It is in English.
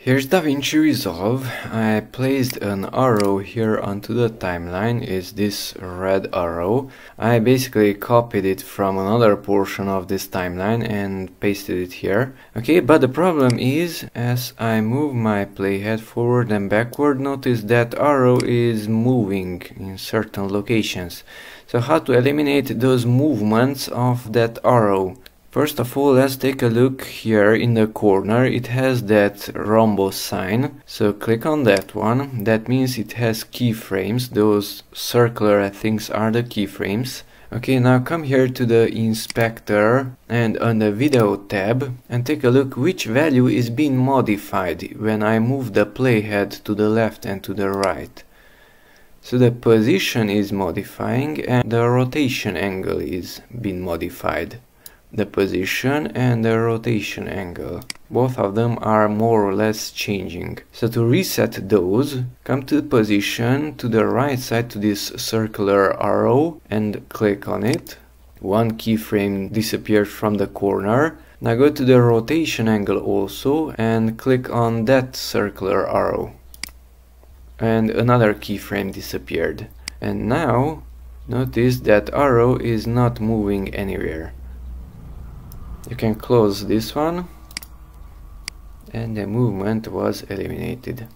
Here's Davinci Resolve. I placed an arrow here onto the timeline, is this red arrow. I basically copied it from another portion of this timeline and pasted it here. Okay, but the problem is, as I move my playhead forward and backward, notice that arrow is moving in certain locations. So how to eliminate those movements of that arrow? First of all, let's take a look here in the corner. It has that rhombus sign, so click on that one. That means it has keyframes. Those circular things are the keyframes. Okay, now come here to the inspector and on the video tab and take a look which value is being modified when I move the playhead to the left and to the right. So the position is modifying and the rotation angle is being modified. The position and the rotation angle, both of them are more or less changing. So to reset those, come to the position to the right side to this circular arrow and click on it. One keyframe disappeared from the corner. Now go to the rotation angle also and click on that circular arrow. And another keyframe disappeared. And now notice that arrow is not moving anywhere. You can close this one and the movement was eliminated.